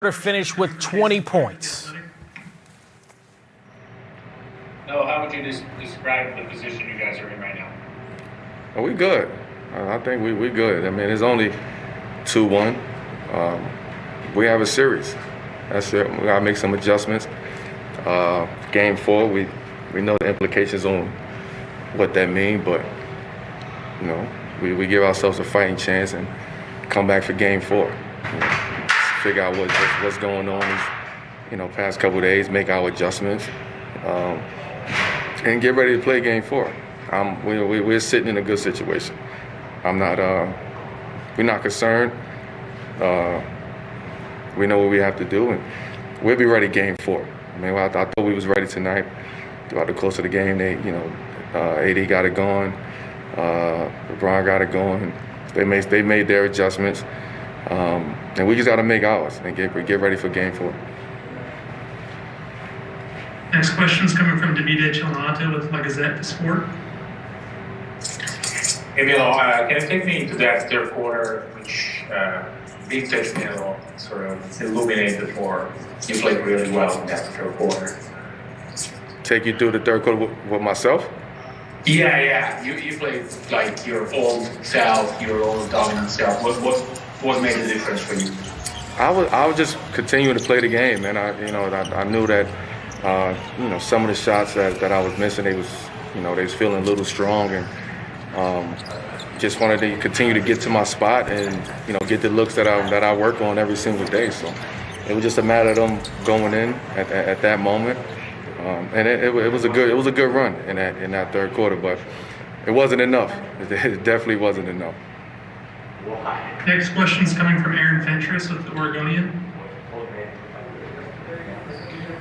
Finished with 20 points. No, how would you describe the position you guys are in right now? Oh, we good. I think we good. I mean, it's only 2-1. We have a series. That's it. We gotta make some adjustments. Game 4, we know the implications on what that means, but you know, we give ourselves a fighting chance and come back for Game 4. You know, figure out what's going on these past couple of days, make our adjustments, and get ready to play Game 4. We're sitting in a good situation. We're not concerned. We know what we have to do, and we'll be ready Game 4. I mean, I thought we was ready tonight. Throughout the course of the game, AD got it going, LeBron got it going. They made their adjustments. And we just got to make ours and get ready for Game 4. Next question is coming from Davide Cellinato with La Gazzetta Sport. Hey, Milo, can you take me into that third quarter, which Big Touch Milo sort of illuminated for you played really well in that third quarter? Take you through the third quarter with myself? Yeah. You played like your old self, your old dominant self. What made the difference for you? I was just continuing to play the game, and I knew that some of the shots that I was missing, they was feeling a little strong, and just wanted to continue to get to my spot and get the looks that I work on every single day. So it was just a matter of them going in at that moment, and it was a good run in that third quarter, but it wasn't enough. It definitely wasn't enough. Next question is coming from Aaron Fentress with the Oregonian.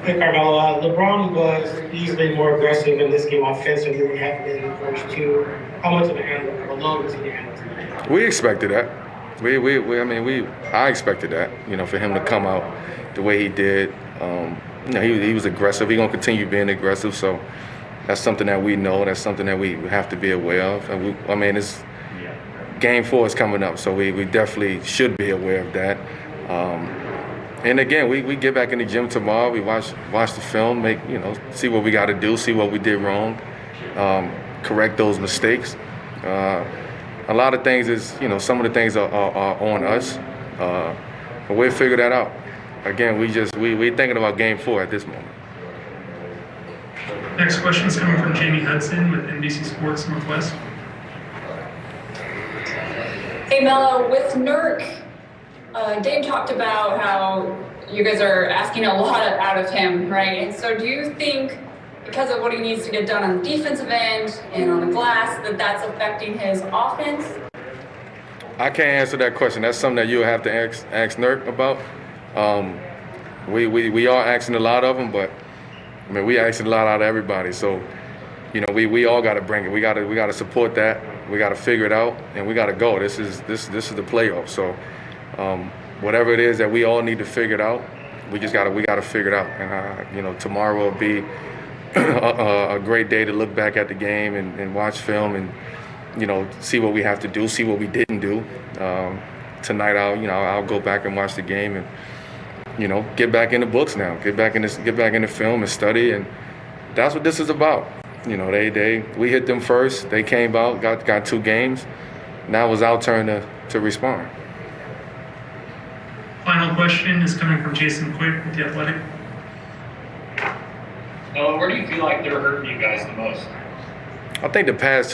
Hey, Carmelo, LeBron was easily more aggressive in this game offensively than he had been in the first two. How much of a load was he handling tonight? We expected that. I expected that, for him to come out the way he did. He was aggressive. He's going to continue being aggressive, so that's something that we know. That's something that we have to be aware of. And it's Game 4 is coming up, so we definitely should be aware of that. And again, we get back in the gym tomorrow. We watch the film, see what we got to do, see what we did wrong, correct those mistakes. A lot of things is, some of the things are on us, but we'll figure that out. Again, we're thinking about Game 4 at this moment. Next question is coming from Jamie Hudson with NBC Sports Northwest. Hey Melo, with Nurk, Dave talked about how you guys are asking a lot out of him, right? And so do you think because of what he needs to get done on the defensive end and on the glass, that's affecting his offense? I can't answer that question. That's something that you'll have to ask Nurk about. We are asking a lot of them, but we asking a lot out of everybody. So, we all got to bring it. We got to support that. We got to figure it out, and we got to go. This is the playoffs. So, whatever it is that we all need to figure it out, we got to figure it out. And tomorrow will be a great day to look back at the game and watch film and see what we have to do, see what we didn't do. Tonight I'll go back and watch the game and get back in the books now, get back in the film and study, and that's what this is about. We hit them first. They came out, got 2 games. Now it was our turn to respond. Final question is coming from Jason Quick with The Athletic. Where do you feel like they're hurting you guys the most? I think the last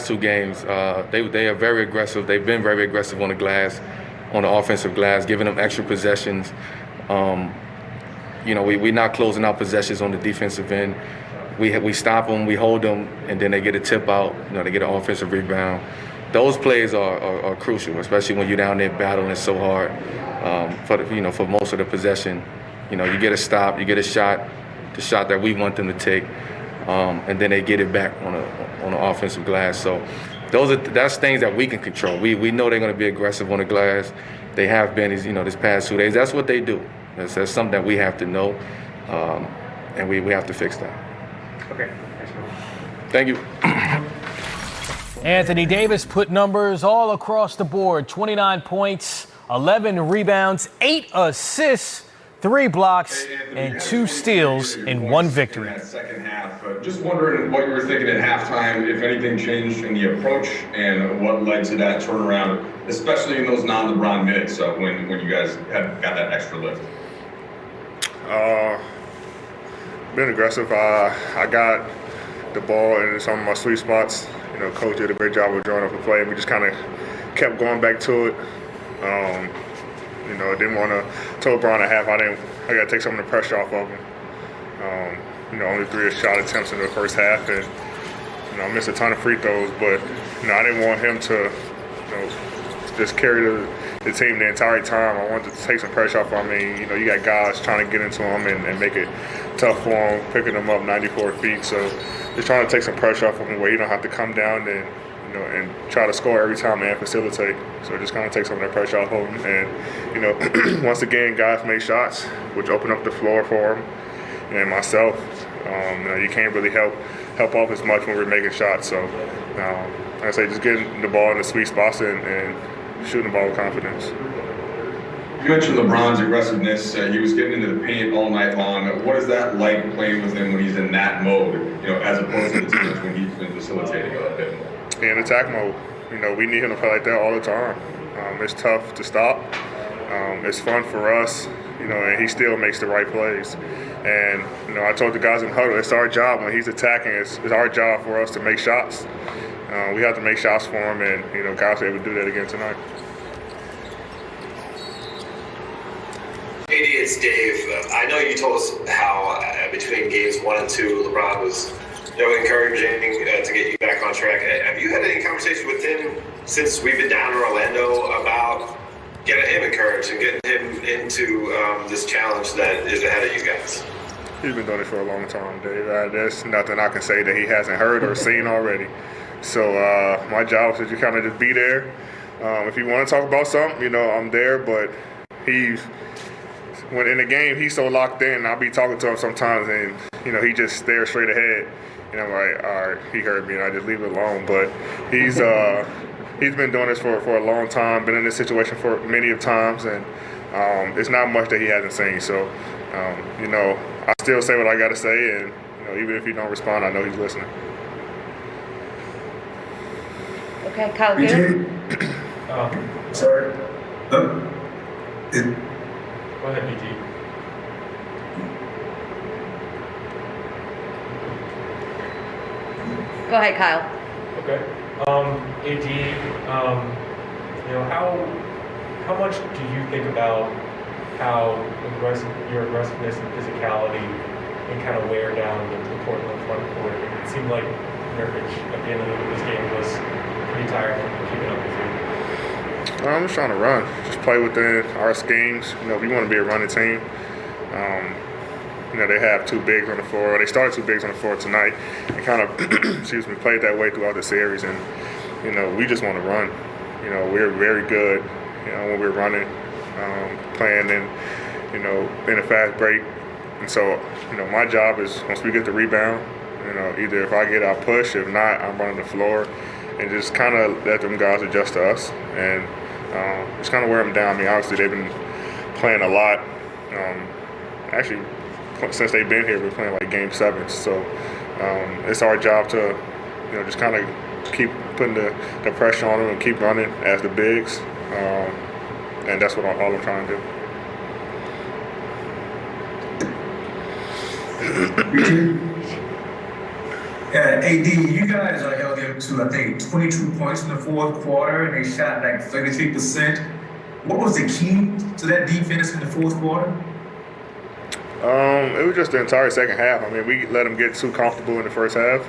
2 games, they are very aggressive. They've been very aggressive on the glass, on the offensive glass, giving them extra possessions. We're not closing out possessions on the defensive end. We stop them, we hold them, and then they get a tip out. They get an offensive rebound. Those plays are crucial, especially when you're down there battling so hard for most of the possession. You get a stop, you get a shot, the shot that we want them to take, and then they get it back on the offensive glass. So that's things that we can control. We know they're going to be aggressive on the glass. They have been this past 2 days. That's what they do. That's something that we have to know, and we have to fix that. Okay. Thank you. Anthony Davis put numbers all across the board, 29 points, 11 rebounds, 8 assists, 3 blocks, and 2 steals in 1 victory. In that second half, just wondering what you were thinking at halftime, if anything changed in the approach, and what led to that turnaround, especially in those non-LeBron minutes when you guys got that extra lift. Been aggressive. I got the ball in some of my sweet spots. You know, coach did a great job of drawing up the play, and we just kind of kept going back to it. You know, I didn't want to tell LeBron at half I got to take some of the pressure off of him. You know, only 3 shot attempts in the first half, and you know, I missed a ton of free throws, but you know, I didn't want him to, you know, just carry the team the entire time. I wanted to take some pressure off. I mean, you know, you got guys trying to get into him and make it tough for him, picking him up 94 feet. So just trying to take some pressure off of him where you don't have to come down and, you know, and try to score every time and facilitate. So just kind of take some of that pressure off of him. And, you know, once again, guys make shots, which open up the floor for him and myself. You know, you can't really help off as much when we're making shots. So, like I say, just getting the ball in the sweet spots and shooting the ball with confidence. You mentioned LeBron's aggressiveness. He was getting into the paint all night long. What is that like playing with him when he's in that mode, you know, as opposed to the times when he's been facilitating a bit more? In attack mode. You know, we need him to play like that all the time. It's tough to stop. It's fun for us, you know, and he still makes the right plays. And, you know, I told the guys in huddle, it's our job when he's attacking. It's our job for us to make shots. We have to make shots for him, and, you know, guys were able to do that again tonight. AD, it's Dave. I know you told us how between games 1 and 2, LeBron was, you know, encouraging to get you back on track. Have you had any conversation with him since we've been down in Orlando about getting him encouraged and getting him into this challenge that is ahead of you guys? He's been doing it for a long time, Dave. There's nothing I can say that he hasn't heard or seen already. So my job is to kind of just be there. If you want to talk about something, you know, I'm there. But when in the game, he's so locked in. I'll be talking to him sometimes, and you know, he just stares straight ahead. And I'm like, all right, he heard me, and I just leave it alone. But he's been doing this for a long time. Been in this situation for many of times, and it's not much that he hasn't seen. So you know, I still say what I got to say, and you know, even if he don't respond, I know he's listening. Okay, Kyle, good. Sorry. Go ahead, BT. Go ahead, Kyle. Okay. AD, you know, how much do you think about how your aggressiveness and physicality can kind of wear down the Portland front court? It seemed like Nurkic at the end of this game was pretty tired from keeping up with you. I'm just trying to run, just play within our schemes. You know, we want to be a running team. You know, they have 2 bigs on the floor. They started 2 bigs on the floor tonight and kind of, played that way throughout the series. And, you know, we just want to run. You know, we're very good, you know, when we're running, playing in, you know, in a fast break. And so, you know, my job is once we get the rebound, you know, either if I get out push, if not, I'm running the floor and just kind of let them guys adjust to us and just kind of wear them down. I mean, obviously they've been playing a lot. Actually, since they've been here, we're playing like game 7. So it's our job to, you know, just kind of keep putting the pressure on them and keep running as the bigs. And that's what all I'm trying to do. AD, you guys held them to, I think, 22 points in the fourth quarter, and they shot like 33%. What was the key to that defense in the fourth quarter? It was just the entire second half. I mean, we let them get too comfortable in the first half,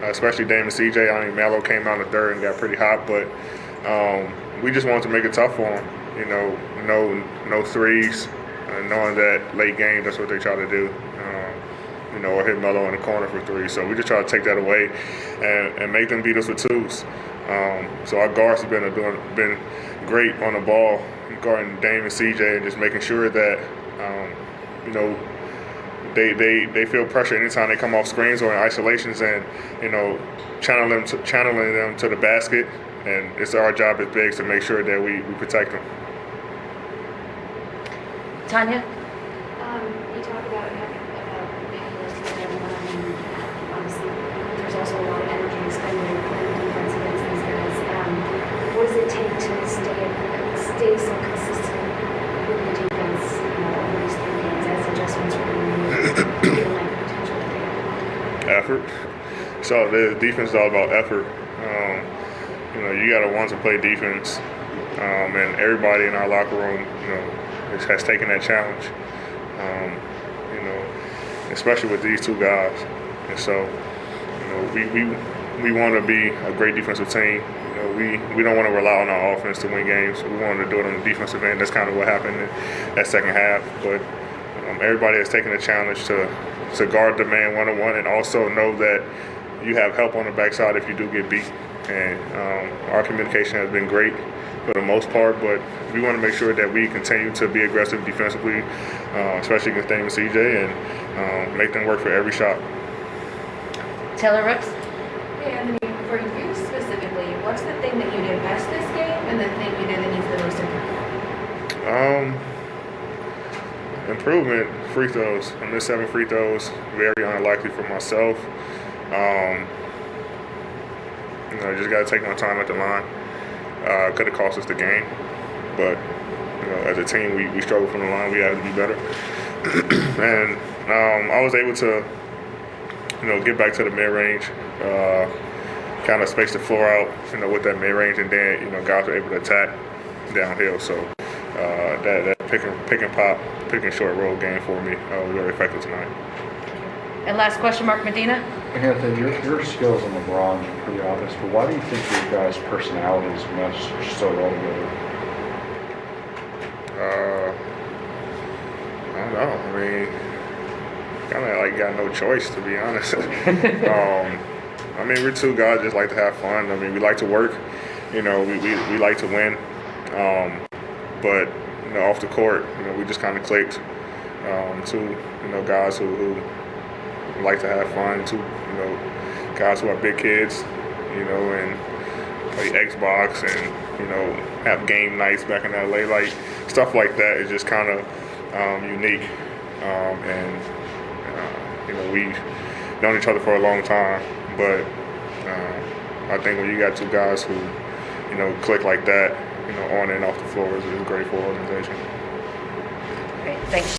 especially Dame and CJ. I mean, Melo came out in the third and got pretty hot, but we just wanted to make it tough for them. You know, no threes, knowing that late game, that's what they try to do. You know, or hit Melo in the corner for 3. So we just try to take that away and make them beat us with 2s. So our guards have been great on the ball, guarding Dame and CJ, and just making sure that you know, they feel pressure anytime they come off screens or in isolations, and you know, channeling them to the basket. And it's our job as bigs to make sure that we protect them. Tanya? You talk about having those together, and obviously there's also a lot of energy expended in defense against these guys. What does it take to stay so consistent with the defense over these 3 games as adjustments are being made, given like the potential that they have? Effort. So the defense is all about effort. You got to want to play defense, and everybody in our locker room, has taken that challenge. Especially with these 2 guys, and so we want to be a great defensive team. We don't want to rely on our offense to win games. We wanted to do it on the defensive end. That's kind of what happened in that second half. But everybody has taken the challenge to guard the man one-on-one, and also know that you have help on the backside if you do get beat. And our communication has been great for the most part, but we want to make sure that we continue to be aggressive defensively, especially against Dame and CJ, and make them work for every shot. Taylor Rooks? Hey Anthony, for you specifically, what's the thing that you did best this game and the thing you did that needs the most improvement? Improvement, free throws. I missed 7 free throws, very unlikely for myself. Just got to take my time at the line. Could have cost us the game, but as a team, we struggled from the line. We had to be better, and I was able to, get back to the mid range, kind of space the floor out, with that mid range, and then guys were able to attack downhill. So that pick and pop, pick and short roll game for me was very effective tonight. And last question, Mark Medina. Anthony, your skills on LeBron are pretty obvious, but why do you think your guys' personalities mesh so well together? I don't know. I mean, kind of got no choice, to be honest. We're 2 guys just like to have fun. We like to work. We like to win. But off the court, we just kind of clicked. 2 guys who like to have fun. 2 guys who are big kids, and play Xbox and have game nights back in LA. Like stuff like that is just kind of unique. We've known each other for a long time, but I think when you got 2 guys who click like that, on and off the floor is great for an organization. Great, thanks.